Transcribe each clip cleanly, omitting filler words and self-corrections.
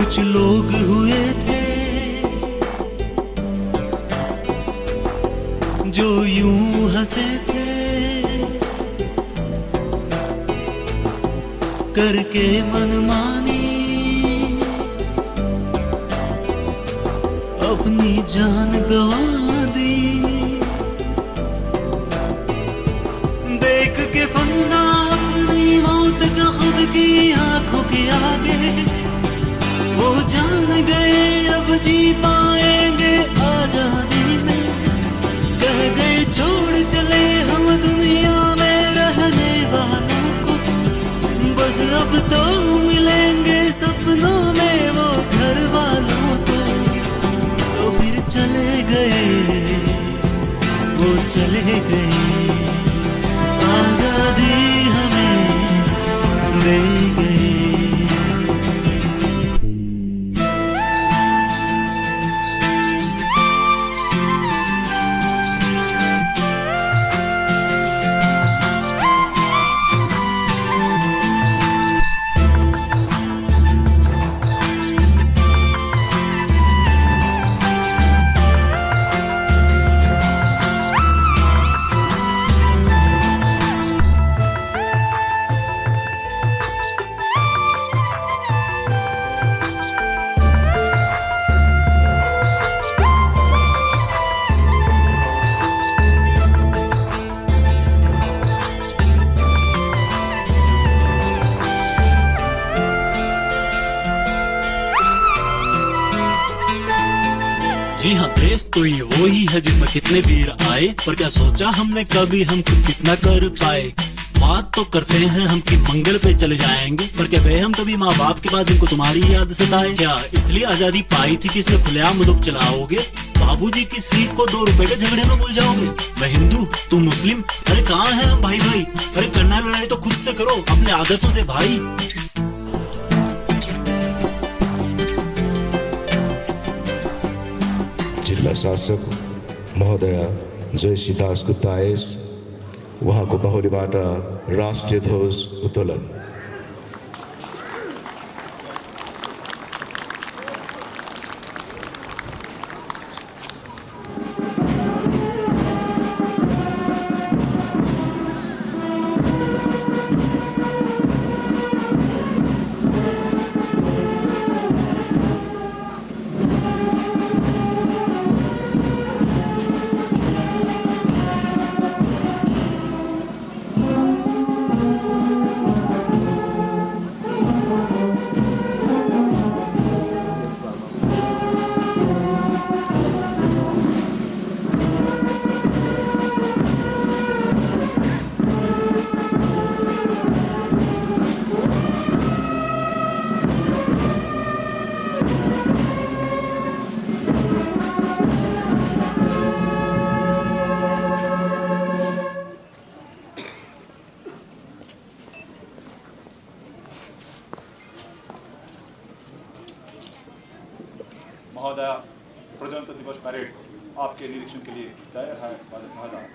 कुछ लोग हुए थे जो यूं हंसे थे करके मनमानी, अपनी जान गंवा दी। देख के फंदा अपनी मौत का खुद की आंखों के आगे, वो जान गए अब जी पाएंगे आजादी में। कह गए छोड़ चले हम दुनिया में रहने वालों को, बस अब तो मिलेंगे सपनों में वो घर वालों को। तो फिर चले गए वो चले गए, आजादी हमें दे गए। जी हाँ, देश तो ये वो ही है जिसमें कितने वीर आए, पर क्या सोचा हमने कभी हम खुद कितना कर पाए। बात तो करते हैं हम कि मंगल पे चले जाएंगे, पर क्या गए हम कभी माँ बाप के पास जिनको तुम्हारी याद सताए। क्या इसलिए आजादी पाई थी कि इसमें खुलेआम बंदूक चलाओगे, बाबूजी की सीख को 2 रुपए के झगड़े में भूल जाओगे। मैं हिंदू तू मुस्लिम, अरे कहाँ है हम भाई भाई। अरे करना लड़ाई तो खुद से करो, अपने आदर्शों से भाई। जिल्हा शासक महोदय जयश्री दासगुप्ता आइएस, उहाँको बाहुलीबाट राष्ट्रिय ध्वज उत्तोलन। महोदय, प्रजातंत्र दिवस परेड आपके निरीक्षण के लिए तैयार है महोदय।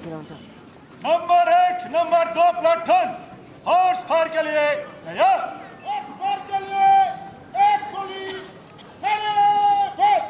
Number 1, number 2 platoon horse fire के लिए तैयार। हॉर्स फायर के लिए एक गोली फटाफट।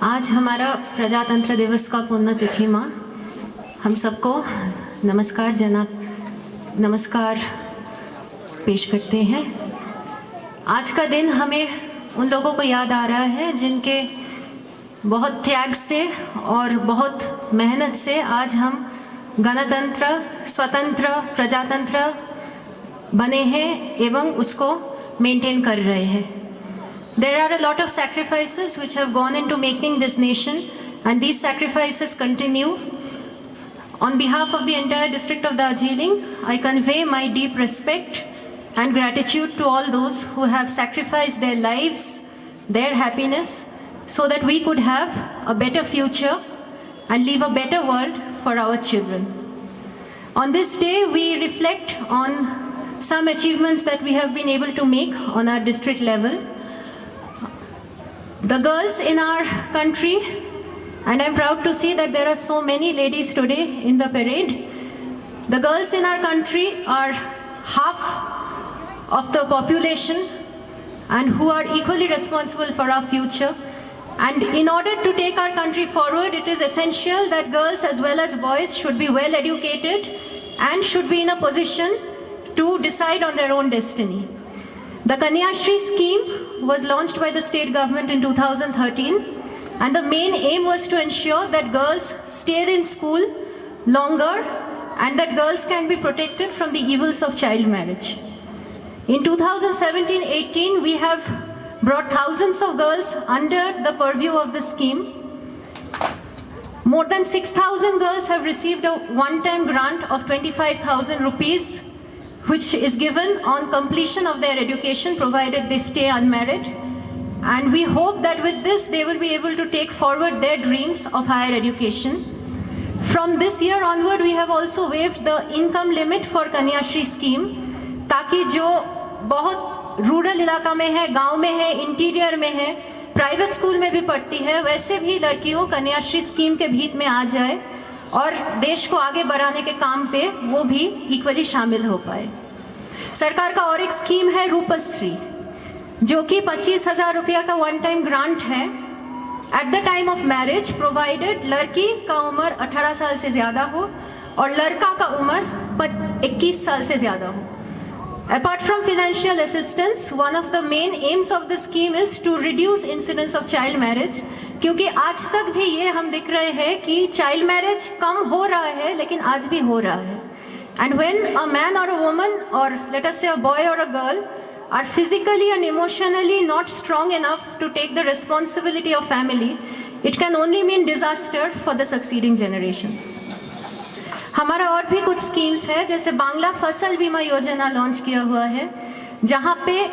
आज हमारा प्रजातंत्र दिवस का पुण्यतिथि माँ हम सबको नमस्कार पेश करते हैं। आज का दिन हमें उन लोगों को याद आ रहा है जिनके बहुत त्याग से और बहुत मेहनत से आज हम गणतंत्र, स्वतंत्र, प्रजातंत्र बने हैं एवं उसको मेंटेन कर रहे हैं। There are a lot of sacrifices which have gone into making this nation, and these sacrifices continue. On behalf of the entire district of Darjeeling, I convey my deep respect and gratitude to all those who have sacrificed their lives, their happiness, so that we could have a better future and leave a better world for our children. On this day, we reflect on some achievements that we have been able to make on our district level. The girls in our country, and I'm proud to see that there are so many ladies today in the parade. The girls in our country are half of the population and who are equally responsible for our future. And in order to take our country forward, it is essential that girls as well as boys should be well educated and should be in a position to decide on their own destiny. The Kanya Shri scheme was launched by the state government in 2013, and the main aim was to ensure that girls stayed in school longer and that girls can be protected from the evils of child marriage. In 2017-18, we have brought thousands of girls under the purview of the scheme. More than 6,000 girls have received a one-time grant of 25,000 rupees, which is given on completion of their education, provided they stay unmarried. And we hope that with this, they will be able to take forward their dreams of higher education. From this year onward, we have also waived the income limit for Kanya Shri scheme, ताकि जो बहुत rural इलाका में है, गांव में है, interior में है, प्राइवेट स्कूल में भी पढ़ती है, वैसे भी लड़कियों कन्या श्री स्कीम के भीत में आ जाए और देश को आगे बढ़ाने के काम पे वो भी इक्वली शामिल हो पाए। सरकार का और एक स्कीम है रूपश्री, जो कि 25,000 रुपया का वन टाइम ग्रांट है at the time of marriage, provided लड़की का उम्र 18 साल से ज़्यादा हो और लड़का का उम्र 21 साल से ज़्यादा हो। Apart from financial assistance, one of the main aims of the scheme is to reduce incidence of child marriage, क्योंकि आज तक भी ये हम देख रहे हैं कि child marriage कम हो रहा है, लेकिन आज भी हो रहा है। And when a man or a woman, or let us say a boy or a girl, are physically and emotionally not strong enough to take the responsibility of family, it can only mean disaster for the succeeding generations. हमारा और भी कुछ schemes है, जैसे बांग्ला फसल बीमा योजना launch किया हुआ है, जहाँ पे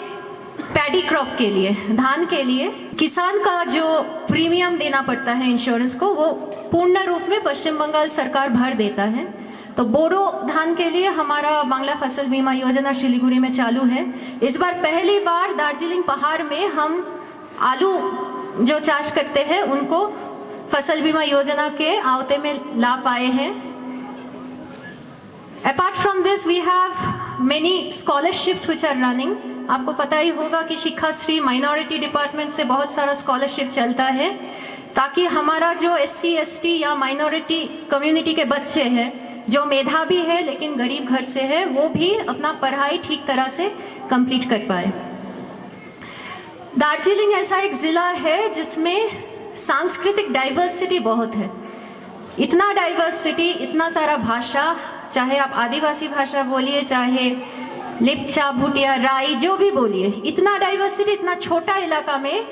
पैडी क्रॉप के लिए, धान के लिए किसान का जो प्रीमियम देना पड़ता है इंश्योरेंस को, वो पूर्ण रूप में पश्चिम बंगाल सरकार भर देता है। तो बोरो धान के लिए हमारा बांग्ला फसल बीमा योजना शिलीगुड़ी में चालू है। इस बार पहली बार दार्जिलिंग पहाड़ में हम आलू जो चाष करते हैं उनको फसल बीमा योजना के आवते में ला पाए हैं। Apart from this, we have many scholarships which are running. आपको पता ही होगा कि शिक्षाश्री माइनॉरिटी डिपार्टमेंट से बहुत सारा स्कॉलरशिप चलता है, ताकि हमारा जो SC ST या माइनॉरिटी कम्युनिटी के बच्चे हैं जो मेधावी है लेकिन गरीब घर से है, वो भी अपना पढ़ाई ठीक तरह से कंप्लीट कर पाए। दार्जिलिंग ऐसा एक ज़िला है जिसमें सांस्कृतिक डाइवर्सिटी बहुत है। इतना डाइवर्सिटी, इतना सारा भाषा, चाहे आप आदिवासी भाषा बोलिए, चाहे लिप्चा, भूटिया, राई, जो भी बोलिए, इतना डाइवर्सिटी इतना छोटा इलाका में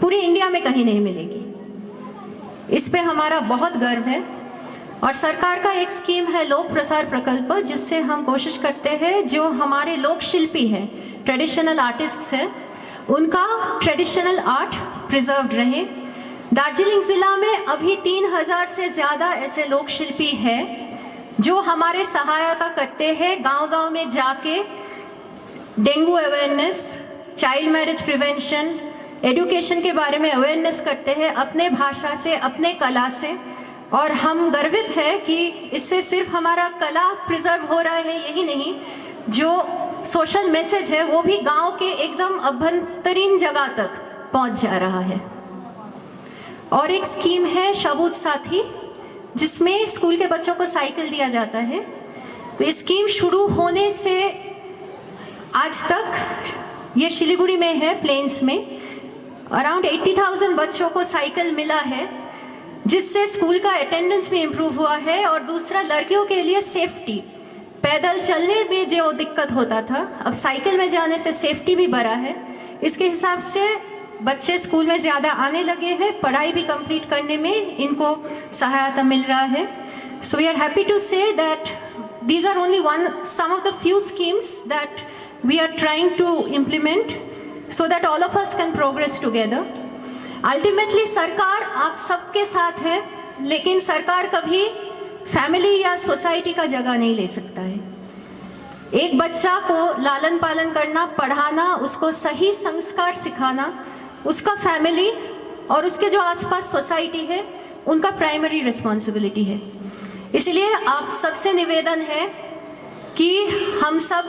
पूरी इंडिया में कहीं नहीं मिलेगी। इस पे हमारा बहुत गर्व है। और सरकार का एक स्कीम है लोक प्रसार प्रकल्प, जिससे हम कोशिश करते हैं जो हमारे लोक शिल्पी हैं, ट्रेडिशनल आर्टिस्ट्स हैं, उनका ट्रेडिशनल आर्ट प्रिजर्व्ड रहे। दार्जिलिंग ज़िला में अभी 3000 से ज़्यादा ऐसे लोक शिल्पी हैं जो हमारे सहायता करते हैं, गांव-गांव में जाके dengue awareness, child marriage prevention, education के बारे में अवेयरनेस करते हैं अपने भाषा से, अपने कला से। और हम गर्वित हैं कि इससे सिर्फ हमारा कला प्रिजर्व हो रहा है यही नहीं, जो सोशल मैसेज है वो भी गांव के एकदम अभ्यंतरीण जगह तक पहुंच जा रहा है। और एक स्कीम है सबूत साथी, जिसमें स्कूल के बच्चों को साइकिल दिया जाता है। तो ये स्कीम शुरू होने से आज तक ये शिलीगुड़ी में है, प्लेन्स में अराउंड 80,000 बच्चों को साइकिल मिला है, जिससे स्कूल का अटेंडेंस भी इम्प्रूव हुआ है। और दूसरा, लड़कियों के लिए सेफ्टी, पैदल चलने में जो दिक्कत होता था, अब साइकिल में जाने से सेफ्टी भी बढ़ा है। इसके हिसाब से बच्चे स्कूल में ज़्यादा आने लगे हैं, पढ़ाई भी कंप्लीट करने में इनको सहायता मिल रहा है। So we are happy to say that these are only some of the few schemes that we are trying to implement so that all of us can progress together. Ultimately सरकार आप सबके साथ है, लेकिन सरकार कभी फैमिली या society का जगह नहीं ले सकता है। एक बच्चा को लालन पालन करना, पढ़ाना, उसको सही संस्कार सिखाना, उसका फैमिली और उसके जो आसपास सोसाइटी है उनका प्राइमरी रिस्पॉन्सिबिलिटी है। इसलिए आप सबसे निवेदन है कि हम सब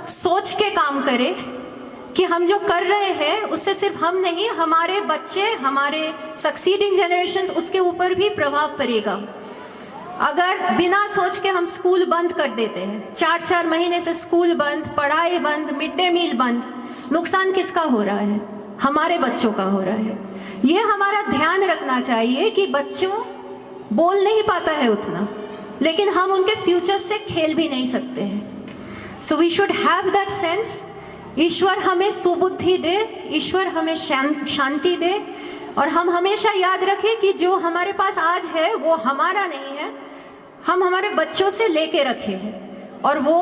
सोच के काम करें कि हम जो कर रहे हैं उससे सिर्फ हम नहीं, हमारे बच्चे, हमारे सक्सीडिंग जनरेशन्स, उसके ऊपर भी प्रभाव पड़ेगा। अगर बिना सोच के हम स्कूल बंद कर देते हैं, 4-4 महीने से स्कूल बंद, पढ़ाई बंद, मिड डे मील बंद, नुकसान किसका हो रहा है? हमारे बच्चों का हो रहा है। ये हमारा ध्यान रखना चाहिए कि बच्चों बोल नहीं पाता है उतना, लेकिन हम उनके फ्यूचर से खेल भी नहीं सकते हैं। So we should have that sense. ईश्वर हमें सुबुद्धि दे, ईश्वर हमें शांति दे, और हम हमेशा याद रखें कि जो हमारे पास आज है वो हमारा नहीं है, हम हमारे बच्चों से लेके रखे हैं, और वो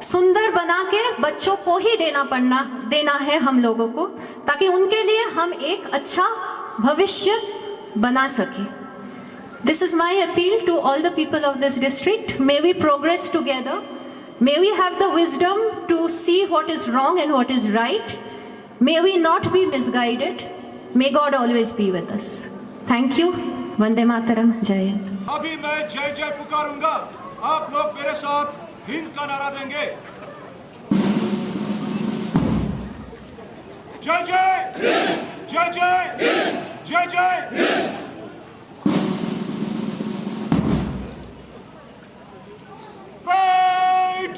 सुंदर बना के बच्चों को ही देना है हम लोगों को, ताकि उनके लिए हम एक अच्छा भविष्य बना सके। This is my appeal to all the people of this district. May we progress together. May we have the wisdom to see what is wrong and what is right. May we not be misguided. May God always be with us. Thank you. Vande Mataram. Jai Hind. अभी मैं जय जय पुकारूंगा, आप लोग मेरे साथ हिंद का नारा देंगे। जय जय, जय जय, जय जय। राइट,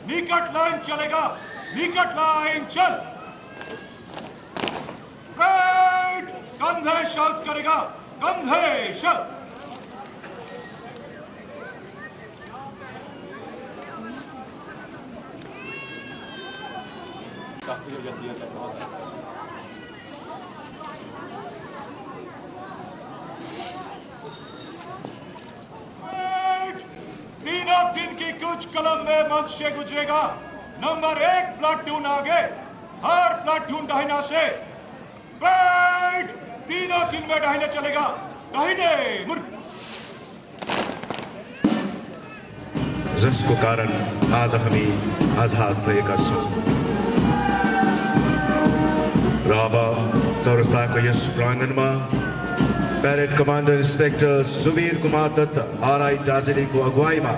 निकट लाइन चलेगा, निकट लाइन चल। राइट, कंधे शब्द करेगा, कंधे शब्द। काफी हो जाती है। कुछ कलम में मंच से गुजरेगा। नंबर 1 प्लाटून आगे, हर प्लाटून दाहिना से बैठ, तीनों 3 में दाहिने चलेगा। दाहिने मुड़। जसको कारण आज हामी आजाद भएका छौँ र अब चौरस्ताको यस प्राङ्गणमा parade commander inspector Suvir Kumar Dutta RI दार्जिलिङको अगुवाईमा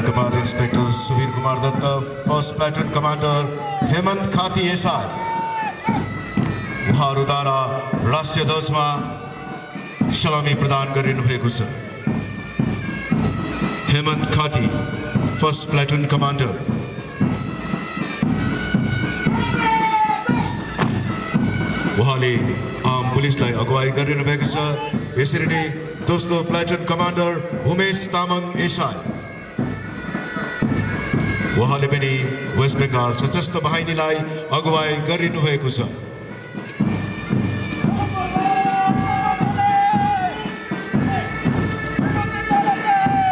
Command Inspector Suvir Kumar Datta, First Platoon Commander Hemant Khati SI, उहाँहरूद्वारा राष्ट्रिय ध्वजमा सलामी प्रदान गरिनुभएको छ। हेमन्त खाती, फर्स्ट प्लाटुन कमान्डर। उहाँले आम पुलिसलाई अगुवाई गरिनुभएको छ। यसरी नै दोस्रो platoon commander Umesh Tamang SI, उहाँले पनि वेस्ट बेङ्गाल सशस्त्र बाहिनीलाई अगुवाई गरिनुभएको छ।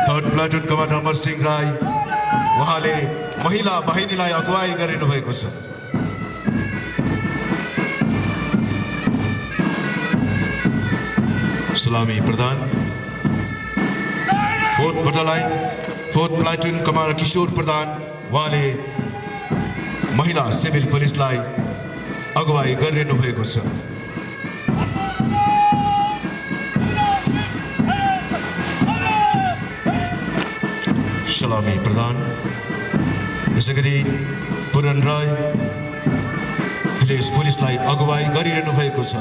Third platoon commander Amar Singh Rai, उहाँले महिला बाहिनीलाई अगुवाई गरिनुभएको छ। सलामी प्रदान fourth battalion fourth platoon commander Kishore Pradhan, उहाँले महिला सिभिल पुलिसलाई अगुवाई गरिनुभएको छ। सलामी प्रदान त्यसै गरी पुरन राय भिलेज पुलिसलाई अगुवाई गरिरहनु भएको छ।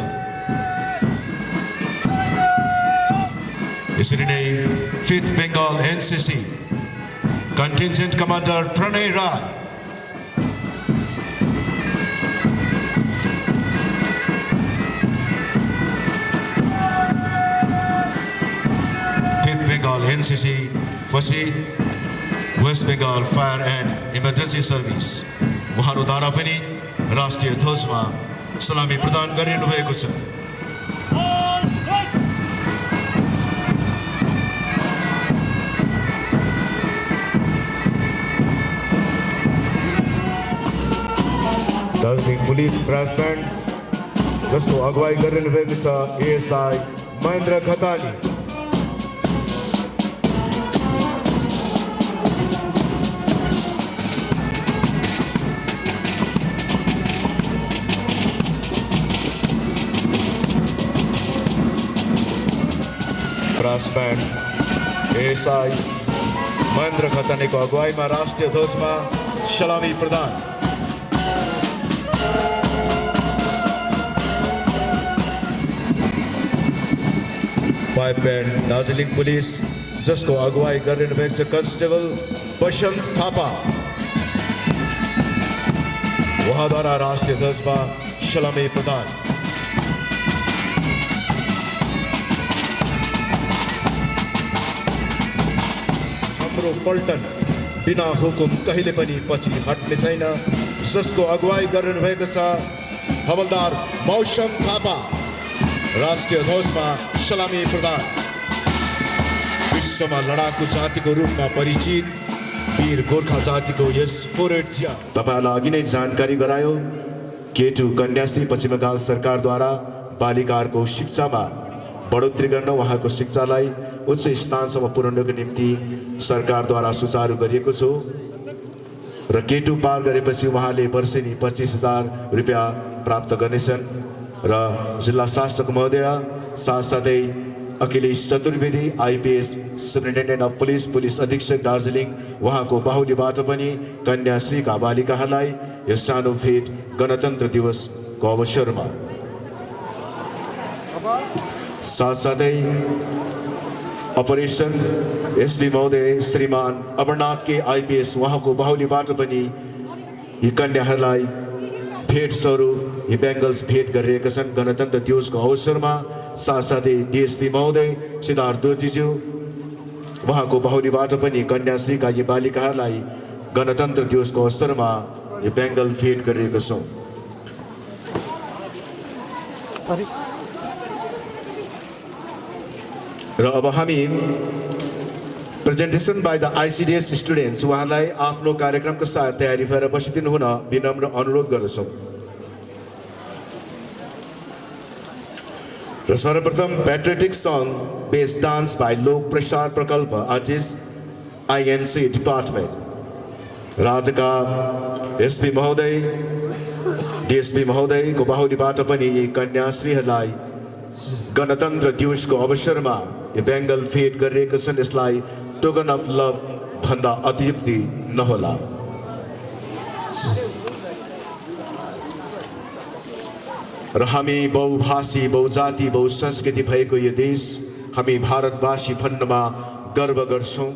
यसरी नै 5th Bengal NCC Contingent Commander Pranay Rai, Bengal NCC Fasi, West Bengal Fire and Emergency Service, उहाँहरूद्वारा पनि राष्ट्रिय ध्वजमा सलामी प्रदान गरिनुभएको छ। दार्जिलिङ पुलिस ब्रास ब्यान्ड, जसको अगुवाई गरिनुभएको छ ASI Mahendra Khatani. Brass band ASI Mahendra खतानीको अगुवाईमा राष्ट्रिय ध्वजमा सलामी प्रदान। फाइभ ब्यान्ड दार्जिलिङ पुलिस, जसको अगुवाई गरिनुभएको छ कन्स्टेबल बसन्त थापा, उहाँद्वारा राष्ट्रिय ध्वजमा सलामी प्रदान। हाम्रो पल्टन बिना हुकुम कहिले पनि पछि हट्ने छैन, जसको अगुवाई गरिनुभएको छ हवलदार मौसम थापा, राष्ट्रिय ध्वजमा सलामी प्रदान। विश्वमा लडाकु जातिको रूपमा परिचित वीर गोर्खा जातिको यस फोरेट जिया तपाईलाई अघि नै जानकारी गरायो। केटु कन्याश्री पश्चिम बङ्गाल सरकारद्वारा बालिकाहरूको शिक्षामा बढोत्तरी गर्न, उहाँको शिक्षालाई उच्च स्थानसम्म पुर्याउनको निम्ति सरकारद्वारा सुचारू गरिएको छ र केटु पार गरेपछि उहाँले वर्षेनी 25,000 रुपियाँ प्राप्त गर्नेछन् र जिल्ला शासक महोदय साथसाथै Akhilesh Chaturvedi IPS superintendent of police, police अधीक्षक दार्जिलिङ, उहाँको बाहुलीबाट पनि कन्याश्रीका बालिकाहरूलाई यस सानो भेट गणतन्त्र दिवसको अवसरमा साथसाथै अपरेसन एसपी महोदय श्रीमान अमरनाथ के आइपीएस, उहाँको बाहुलीबाट पनि यी कन्याहरूलाई भेट स्वरूप यी बेङ्गल्स भेट गरिरहेका छन्। गणतन्त्र दिवसको अवसरमा साथसाथै डिएसपी महोदय सिद्धार्थ दोर्जीज्यू उहाँको बाहुलीबाट पनि कन्याश्रीका यी बालिकाहरूलाई गणतन्त्र दिवसको अवसरमा यो बेङ्गल भेट गरिरहेका छौँ। र अब हामी presentation by the ICDS students उहाँलाई आफ्नो कार्यक्रमको साथ तयारी भएर बसिदिनु हुन विनम्र अनुरोध गर्दछौँ। र सर्वप्रथम पेट्रियोटिक सङ्ग बेस्ड डान्स बाई लोक प्रसार प्रकल्प आर्टिस्ट आइएनसी डिपार्टमेन्ट राज्यका एसपी महोदय डिएसपी महोदयको बाहुलीबाट पनि यी कन्याश्रीहरूलाई गणतन्त्र दिवसको अवसरमा यो बेङ्गल भेट गरिरहेका छन्। यसलाई टोकन अफ लभ भन्दा अतियुक्ति नहोला। र हामी बहुभाषी बहुजाति बहुसंस्कृति भएको यो देश हामी भारतवासी भन्नमा गर्व गर्छौँ।